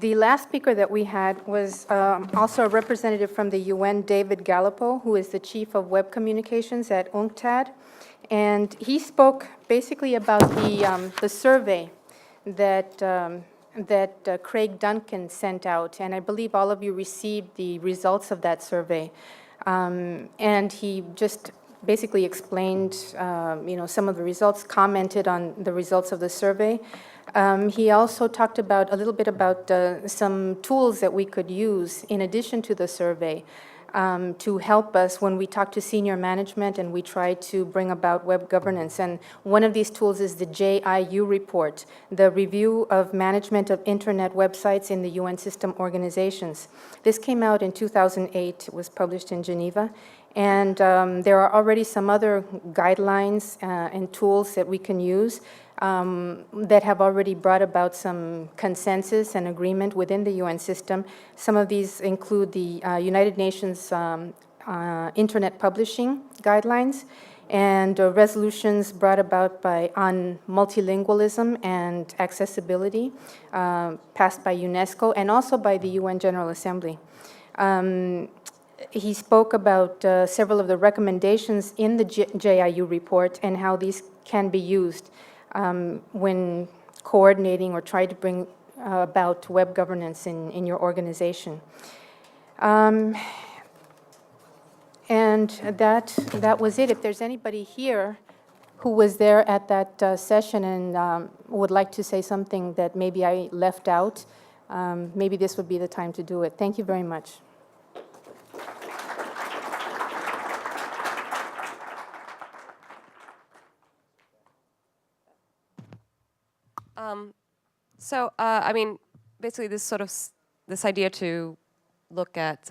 The last speaker that we had was also a representative from the UN, David Gallipo, who is the Chief of Web Communications at UNCTAD. And he spoke basically about the survey that Craig Duncan sent out. And I believe all of you received the results of that survey. And he just basically explained some of the results, commented on the results of the survey. He also talked about a little bit about some tools that we could use in addition to the survey to help us when we talk to senior management and we try to bring about web governance. And one of these tools is the JIU report, the Review of Management of Internet Websites in the UN System Organizations. This came out in 2008. It was published in Geneva. And there are already some other guidelines and tools that we can use that have already brought about some consensus and agreement within the UN system. Some of these include the United Nations Internet Publishing Guidelines and resolutions brought about on multilingualism and accessibility, passed by UNESCO and also by the UN General Assembly. He spoke about several of the recommendations in the JIU report and how these can be used when coordinating or trying to bring about web governance in your organization. And that was it. If there's anybody here who was there at that session and would like to say something that maybe I left out, maybe this would be the time to do it. Thank you very much. I mean, basically this idea to look at,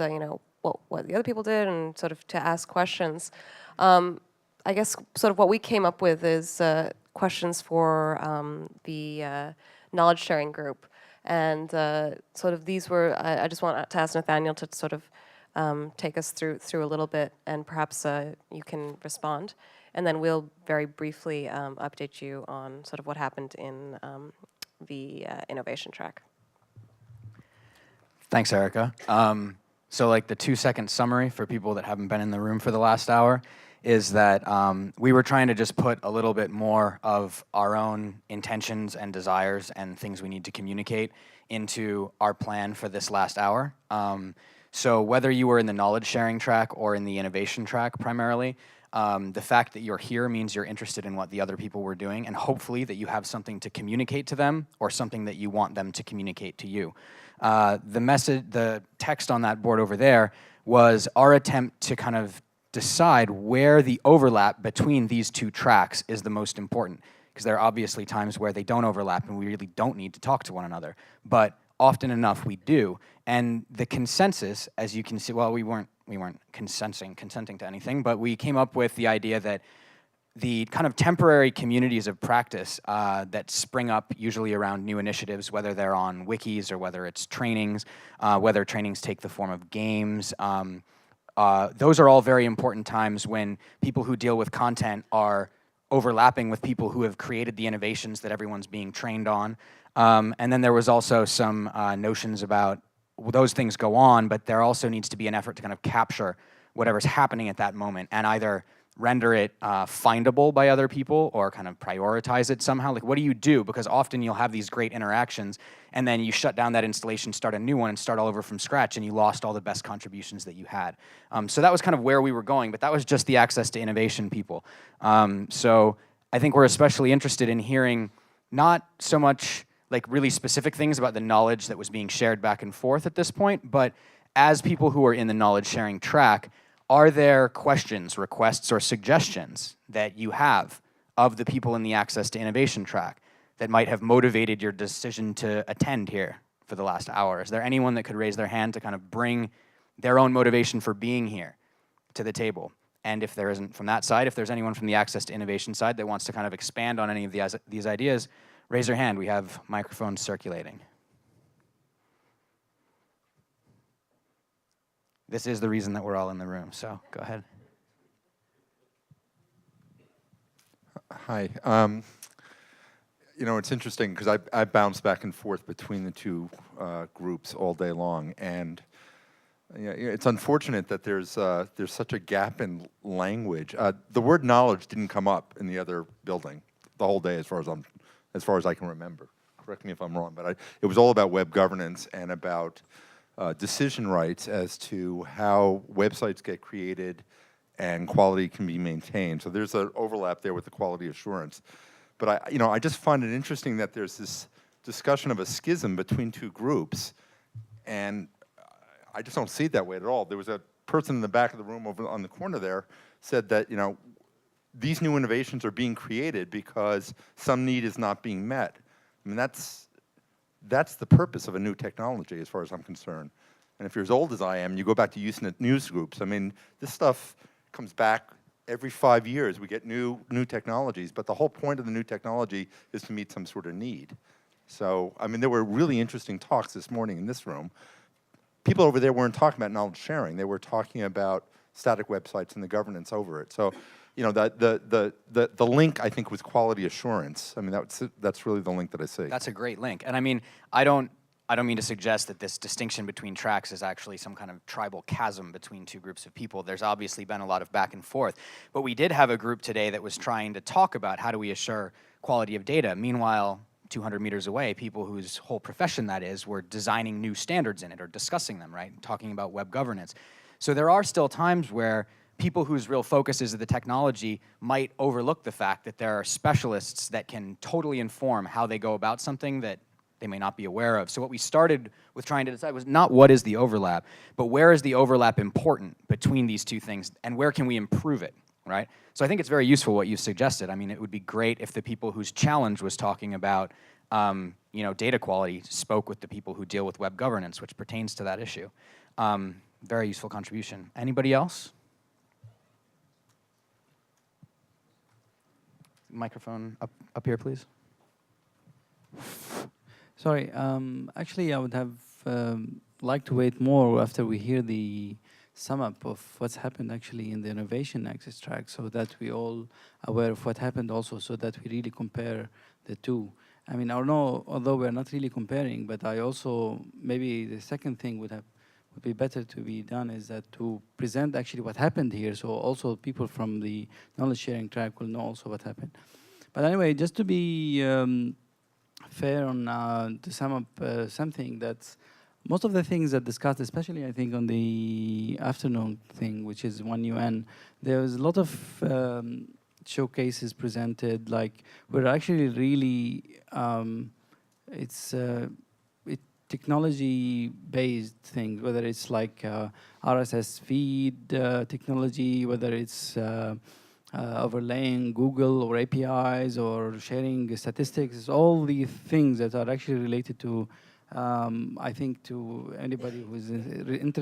what the other people did and sort of to ask questions. I guess sort of what we came up with is questions for the knowledge sharing group. And sort of these were, I just want to ask Nathaniel to sort of take us through a little bit, and perhaps you can respond. And then we'll very briefly update you on sort of what happened in the innovation track. Thanks, Erica. So like the 2-second summary for people that haven't been in the room for the last hour is that we were trying to just put a little bit more of our own intentions and desires and things we need to communicate into our plan for this last hour. So whether you were in the knowledge sharing track or in the innovation track primarily, the fact that you're here means you're interested in what the other people were doing, and hopefully that you have something to communicate to them or something that you want them to communicate to you. The text on that board over there was our attempt to kind of decide where the overlap between these two tracks is the most important, because there are obviously times where they don't overlap and we really don't need to talk to one another, but often enough we do. And the consensus, as you can see, well, we weren't consenting to anything, but we came up with the idea that the kind of temporary communities of practice that spring up usually around new initiatives, whether they're on wikis or whether it's trainings, whether trainings take the form of games, those are all very important times when people who deal with content are overlapping with people who have created the innovations that everyone's being trained on. And then there was also some notions about those things go on, but there also needs to be an effort to kind of capture whatever's happening at that moment and either render it findable by other people or kind of prioritize it somehow. Like, what do you do? Because often you'll have these great interactions and then you shut down that installation, start a new one, and start all over from scratch, and you lost all the best contributions that you had. So that was kind of where we were going, but that was just the access to innovation people. So I think we're especially interested in hearing not so much like really specific things about the knowledge that was being shared back and forth at this point, but as people who are in the knowledge sharing track, are there questions, requests, or suggestions that you have of the people in the access to innovation track that might have motivated your decision to attend here for the last hour? Is there anyone that could raise their hand to kind of bring their own motivation for being here to the table? And if there isn't from that side, if there's anyone from the access to innovation side that wants to kind of expand on any of these ideas, raise your hand. We have microphones circulating. This is the reason that we're all in the room, so go ahead. Hi. You know, it's interesting because I bounce back and forth between the two groups all day long, and it's unfortunate that there's such a gap in language. The word knowledge didn't come up in the other building the whole day, as far as I can remember. Correct me if I'm wrong, but it was all about web governance and about decision rights as to how websites get created and quality can be maintained. So there's an overlap there with the quality assurance. But I just find it interesting that there's this discussion of a schism between two groups, and I just don't see it that way at all. There was a person in the back of the room over on the corner there said that, these new innovations are being created because some need is not being met. I mean, that's the purpose of a new technology as far as I'm concerned. And if you're as old as I am, you go back to Usenet news groups. I mean, this stuff comes back every 5 years. We get new technologies, but the whole point of the new technology is to meet some sort of need. So, I mean, there were really interesting talks this morning in this room. People over there weren't talking about knowledge sharing. They were talking about static websites and the governance over it. So, the link, I think, was quality assurance. I mean, that's really the link that I see. That's a great link. And I mean, I don't mean to suggest that this distinction between tracks is actually some kind of tribal chasm between two groups of people. There's obviously been a lot of back and forth. But we did have a group today that was trying to talk about how do we assure quality of data. Meanwhile, 200 meters away, people whose whole profession that is were designing new standards in it or discussing them, right? Talking about web governance. So there are still times where people whose real focus is the technology might overlook the fact that there are specialists that can totally inform how they go about something that they may not be aware of. So what we started with trying to decide was not what is the overlap, but where is the overlap important between these two things and where can we improve it, right? So I think it's very useful what you suggested. I mean, it would be great if the people whose challenge was talking about data quality spoke with the people who deal with web governance, which pertains to that issue. Very useful contribution. Anybody else? Microphone up here, please. Sorry, actually I would have liked to wait more after we hear the sum up of what's happened actually in the innovation access track, so that we all aware of what happened also, so that we really compare the two. I mean, although we're not really comparing, but I also, maybe the second thing would be better to be done is that to present actually what happened here, so also people from the knowledge sharing track will know also what happened. But anyway, just to be fair on to sum up something, that's most of the things that discussed, especially I think on the afternoon thing, which is 1UN, there was a lot of showcases presented. Like, we're actually really it's technology-based things, whether it's like RSS feed technology, whether it's overlaying Google or APIs or sharing statistics, all the things that are actually related to, I think, to anybody who's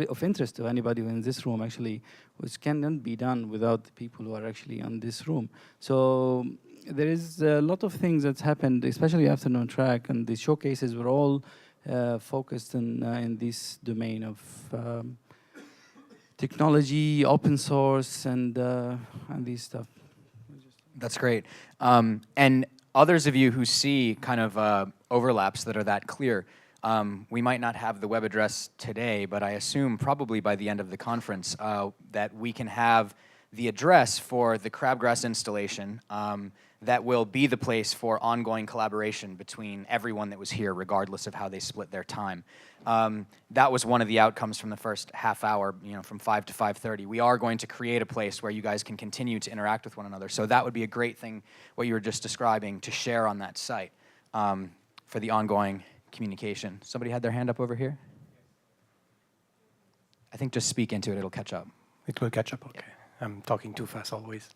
of interest to anybody who in this room actually, which cannot be done without the people who are actually on this room. So there is a lot of things that's happened, especially afternoon track, and the showcases were all focused in this domain of technology, open source, and these stuff. That's great. And others of you who see kind of overlaps that are that clear, we might not have the web address today, but I assume probably by the end of the conference that we can have the address for the Crabgrass installation that will be the place for ongoing collaboration between everyone that was here, regardless of how they split their time. That was one of the outcomes from the first half hour, from 5 to 5:30. We are going to create a place where you guys can continue to interact with one another. So that would be a great thing, what you were just describing, to share on that site for the ongoing communication. Somebody had their hand up over here? I think just speak into it, it'll catch up. It will catch up, okay. Yeah. I'm talking too fast always.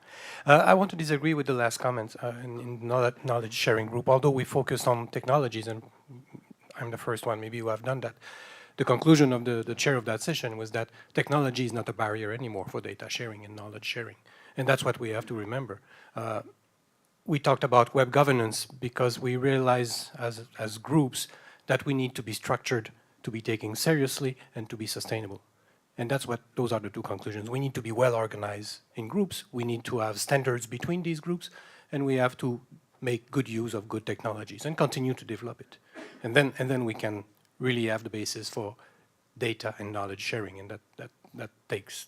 I want to disagree with the last comments in knowledge sharing group. Although we focused on technologies, and I'm the first one maybe who have done that, the conclusion of the chair of that session was that technology is not a barrier anymore for data sharing and knowledge sharing. And that's what we have to remember. We talked about web governance because we realize as groups that we need to be structured, to be taken seriously, and to be sustainable. And those are the two conclusions. We need to be well organized in groups. We need to have standards between these groups, and we have to make good use of good technologies and continue to develop it. And then we can really have the basis for data and knowledge sharing, and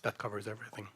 that covers everything.